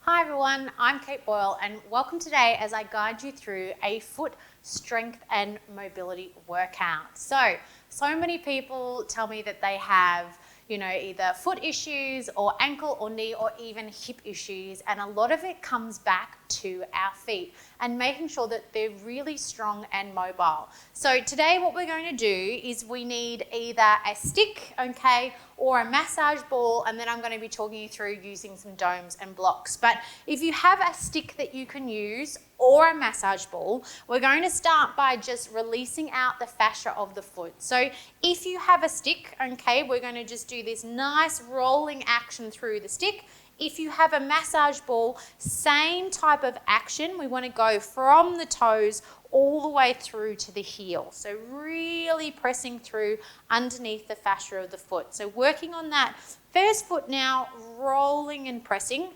Hi everyone, I'm Kate Boyle and welcome today as I guide you through a foot strength and mobility workout. So many people tell me that they have, either foot issues or ankle or knee or even hip issues, and a lot of it comes back to our feet and making sure that they're really strong and mobile. So today what we're going to do is we need either a stick, okay, or a massage ball, and then I'm going to be talking you through using some domes and blocks. But if you have a stick that you can use or a massage ball, we're going to start by just releasing out the fascia of the foot. So if you have a stick, okay, we're going to just do this nice rolling action through the stick. If you have a massage ball, same type of action. We want to go from the toes all the way through to the heel. So really pressing through underneath the fascia of the foot. So working on that first foot now, rolling and pressing.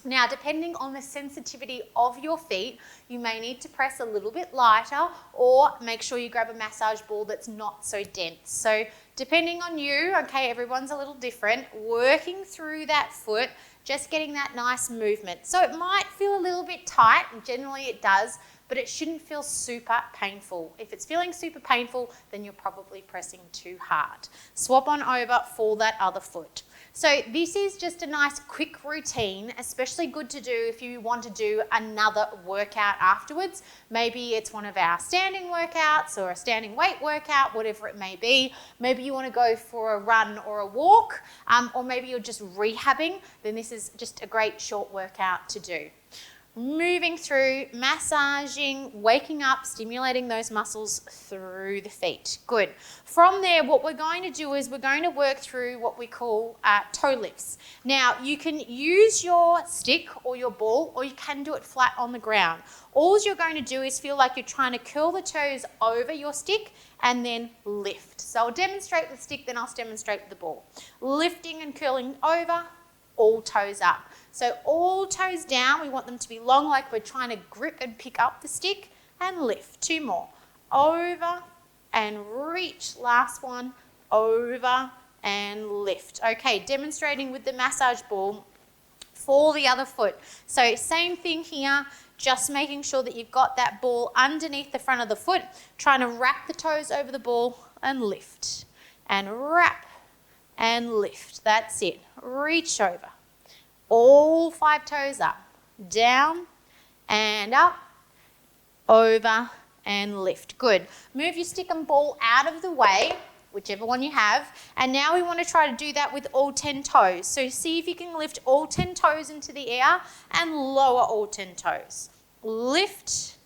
Now, depending on the sensitivity of your feet, you may need to press a little bit lighter or make sure you grab a massage ball that's not so dense. So depending on you, okay, everyone's a little different, working through that foot, just getting that nice movement. So it might feel a little bit tight, and generally it does, but it shouldn't feel super painful. If it's feeling super painful, then you're probably pressing too hard. Swap on over for that other foot. So this is just a nice quick routine, especially good to do if you want to do another workout afterwards. Maybe it's one of our standing workouts or a standing weight workout, whatever it may be. Maybe you want to go for a run or a walk, or maybe you're just rehabbing, then this is just a great short workout to do. Moving through, massaging, waking up, stimulating those muscles through the feet. Good. From there, what we're going to do is we're going to work through what we call toe lifts. Now, you can use your stick or your ball, or you can do it flat on the ground. All you're going to do is feel like you're trying to curl the toes over your stick and then lift. So I'll demonstrate with the stick, then I'll demonstrate with the ball. Lifting and curling over, all toes up. So all toes down, we want them to be long like we're trying to grip and pick up the stick, and lift. Two more. Over and reach. Last one. Over and lift. Okay, demonstrating with the massage ball for the other foot. So same thing here, just making sure that you've got that ball underneath the front of the foot, trying to wrap the toes over the ball and lift. And wrap and lift. That's it. Reach over. All 5 toes up. Down and up. Over and lift. Good. Move your stick and ball out of the way, whichever one you have. And now we want to try to do that with all 10 toes. So see if you can lift all 10 toes into the air and lower all 10 toes. Lift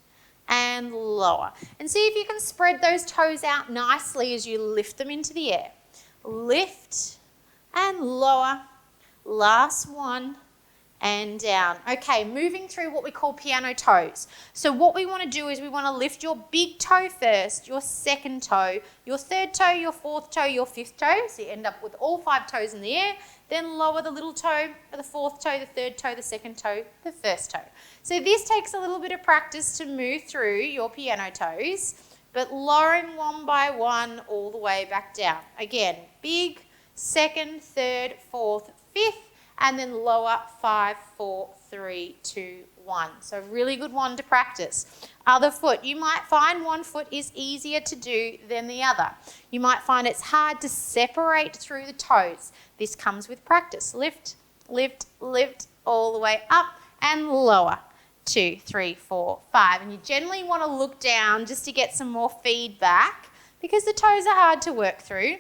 and lower. And see if you can spread those toes out nicely as you lift them into the air. Lift and lower. Last one and down. Okay, moving through what we call piano toes. So what we want to do is we want to lift your big toe first, your second toe, your third toe, your fourth toe, your fifth toe. So you end up with all 5 toes in the air. Then lower the little toe, the fourth toe, the third toe, the second toe, the first toe. So this takes a little bit of practice to move through your piano toes, but lowering one by one all the way back down. Again, big, second, third, fourth, fifth, and then lower 5, 4, 3, 2, 1. So really good one to practice. Other foot, you might find one foot is easier to do than the other. You might find it's hard to separate through the toes. This comes with practice. Lift, lift, lift, all the way up and lower. 2, 3, 4, 5. And you generally want to look down just to get some more feedback because the toes are hard to work through.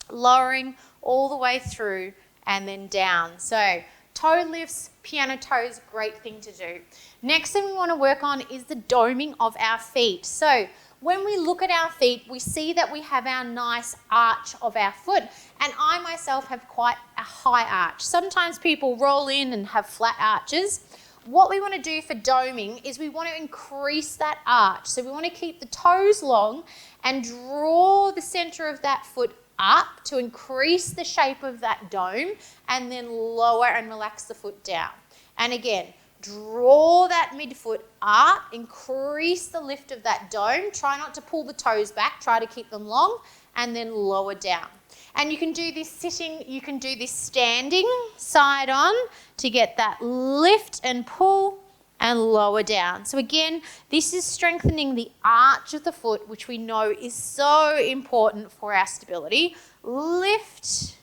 Lowering all the way through and then down. So toe lifts, piano toes, great thing to do. Next thing we want to work on is the doming of our feet. So when we look at our feet, we see that we have our nice arch of our foot, and I myself have quite a high arch. Sometimes people roll in and have flat arches. What we want to do for doming is we want to increase that arch. So we want to keep the toes long and draw the center of that foot up to increase the shape of that dome, and then lower and relax the foot down. And again, draw that midfoot up, increase the lift of that dome. Try not to pull the toes back, try to keep them long, and then lower down. And you can do this sitting, you can do this standing side on to get that lift and pull and lower down. So again, this is strengthening the arch of the foot, which we know is so important for our stability. Lift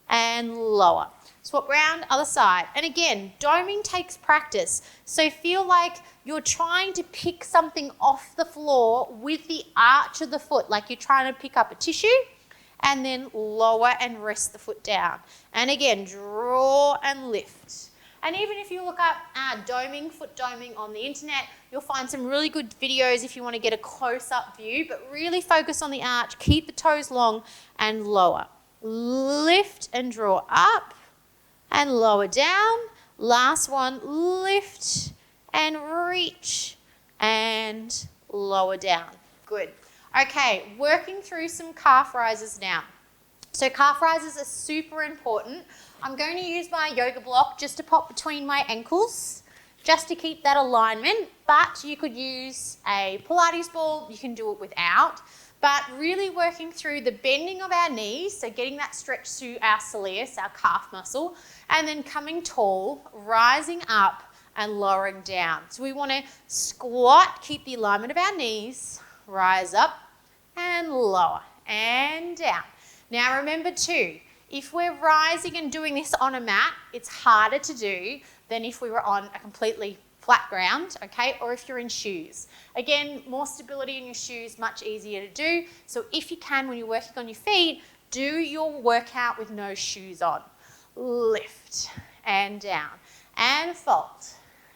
and lower. Swap round, other side. And again, doming takes practice. So feel like you're trying to pick something off the floor with the arch of the foot, like you're trying to pick up a tissue, and then lower and rest the foot down. And again, draw and lift. And even if you look up doming, foot doming on the internet, you'll find some really good videos if you want to get a close-up view, but really focus on the arch, keep the toes long and lower. Lift and draw up and lower down. Last one, lift and reach and lower down. Good. Okay, working through some calf rises now. So calf rises are super important. I'm going to use my yoga block just to pop between my ankles, just to keep that alignment, but you could use a Pilates ball, you can do it without, but really working through the bending of our knees, so getting that stretch through our soleus, our calf muscle, and then coming tall, rising up and lowering down. So we want to squat, keep the alignment of our knees, rise up and lower and down. Now remember too, if we're rising and doing this on a mat, it's harder to do than if we were on a completely flat ground, okay, or if you're in shoes. Again, more stability in your shoes, much easier to do. So if you can, when you're working on your feet, do your workout with no shoes on. Lift and down and fold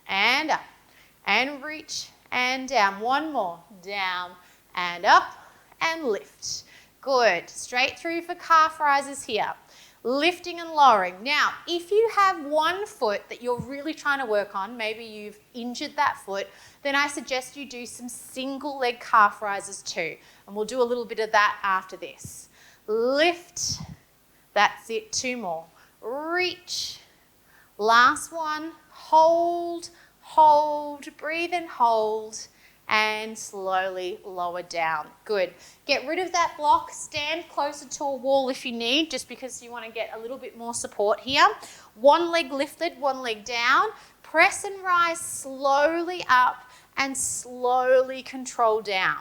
and up and reach and down. One more, down and up and lift. Good. Straight through for calf rises here. Lifting and lowering. Now, if you have one foot that you're really trying to work on, maybe you've injured that foot, then I suggest you do some single leg calf rises too. And we'll do a little bit of that after this. Lift. That's it. Two more. Reach. Last one. Hold, hold, breathe and hold. And slowly lower down. Good. Get rid of that block. Stand closer to a wall if you need, just because you want to get a little bit more support here. One leg lifted, one leg down. Press and rise slowly up and slowly control down.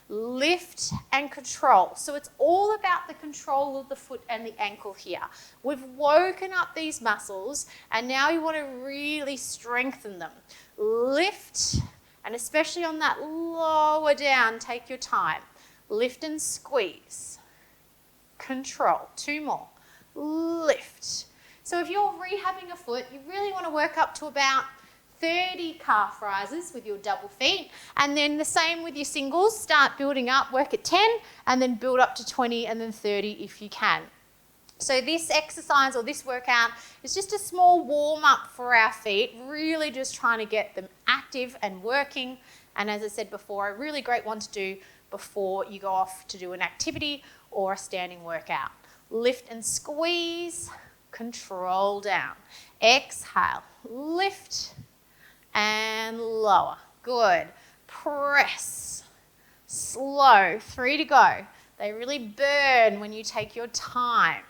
Lift and control. So it's all about the control of the foot and the ankle here. We've woken up these muscles and now you want to really strengthen them. Lift. And especially on that lower down, take your time. Lift and squeeze. Control. Two more. Lift. So if you're rehabbing a foot, you really want to work up to about 30 calf rises with your double feet. And then the same with your singles. Start building up, work at 10, and then build up to 20 and then 30 if you can. So this exercise or this workout is just a small warm up for our feet, really just trying to get them active and working. And as I said before, a really great one to do before you go off to do an activity or a standing workout. Lift and squeeze, control down. Exhale, lift and lower. Good. Press. Slow. 3 to go. They really burn when you take your time.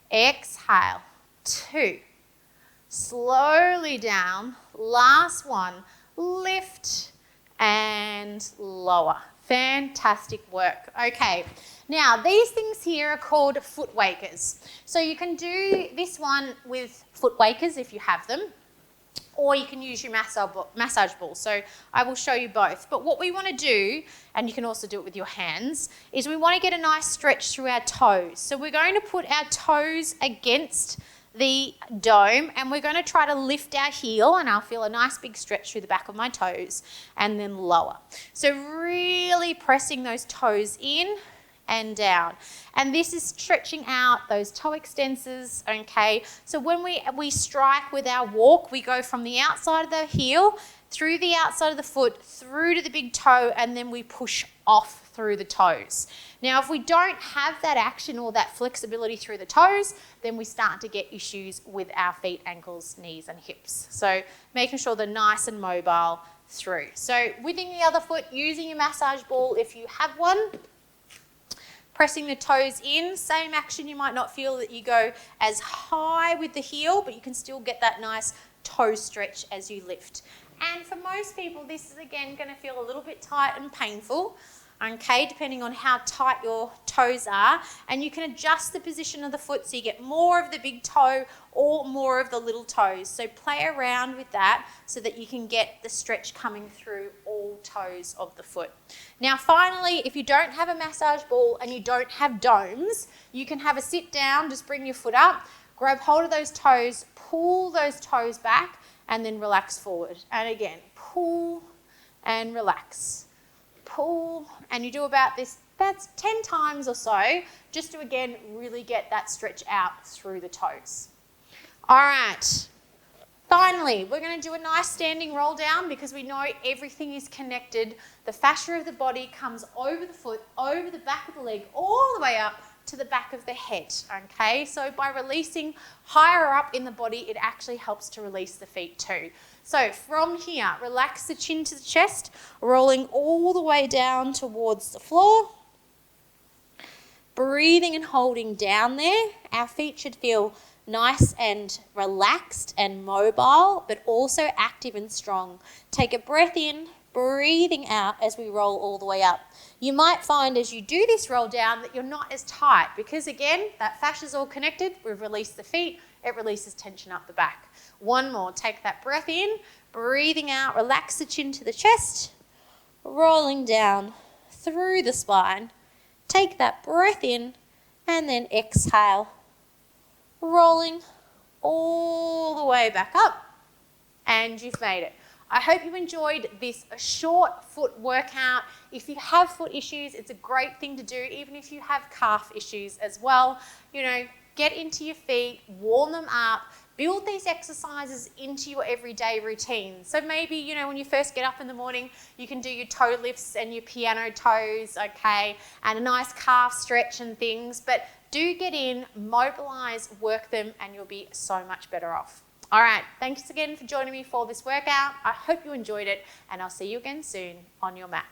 Exhale, 2, slowly down, last one, lift and lower. Fantastic work. Okay, now these things here are called foot wakers. So you can do this one with foot wakers if you have them, or you can use your massage ball. So I will show you both. But what we want to do, and you can also do it with your hands, is we want to get a nice stretch through our toes. So we're going to put our toes against the dome and we're going to try to lift our heel, and I'll feel a nice big stretch through the back of my toes and then lower. So really pressing those toes in and down. And this is stretching out those toe extensors, okay? So when we strike with our walk, we go from the outside of the heel, through the outside of the foot, through to the big toe, and then we push off through the toes. Now, if we don't have that action or that flexibility through the toes, then we start to get issues with our feet, ankles, knees, and hips. So making sure they're nice and mobile through. So within the other foot, using your massage ball if you have one. pressing the toes in. Same action, you might not feel that you go as high with the heel, but you can still get that nice toe stretch as you lift. And for most people, this is again going to feel a little bit tight and painful, okay, depending on how tight your toes are. And you can adjust the position of the foot so you get more of the big toe or more of the little toes. So play around with that so that you can get the stretch coming through all toes of the foot. Now finally, if you don't have a massage ball and you don't have domes, you can have a sit down, just bring your foot up, grab hold of those toes, pull those toes back, and then relax forward. And again, pull and relax. Pull, and you do about 10 times or so, just to again really get that stretch out through the toes. All right, finally, we're going to do a nice standing roll down because we know everything is connected. The fascia of the body comes over the foot, over the back of the leg, all the way up to the back of the head, okay? So by releasing higher up in the body, it actually helps to release the feet too. So from here, relax the chin to the chest, rolling all the way down towards the floor. Breathing and holding down there. Our feet should feel nice and relaxed and mobile, but also active and strong. Take a breath in, breathing out as we roll all the way up. You might find as you do this roll down that you're not as tight because again, that fascia is all connected. We've released the feet, it releases tension up the back. One more, take that breath in, breathing out, relax the chin to the chest, rolling down through the spine. Take that breath in and then exhale, rolling all the way back up, and you've made it. I hope you enjoyed this short foot workout. If you have foot issues, it's a great thing to do, even if you have calf issues as well. You know, get into your feet, warm them up, build these exercises into your everyday routine. So maybe, you know, when you first get up in the morning, you can do your toe lifts and your piano toes, okay, and a nice calf stretch and things. But do get in, mobilize, work them, and you'll be so much better off. All right, thanks again for joining me for this workout. I hope you enjoyed it, and I'll see you again soon on your mat.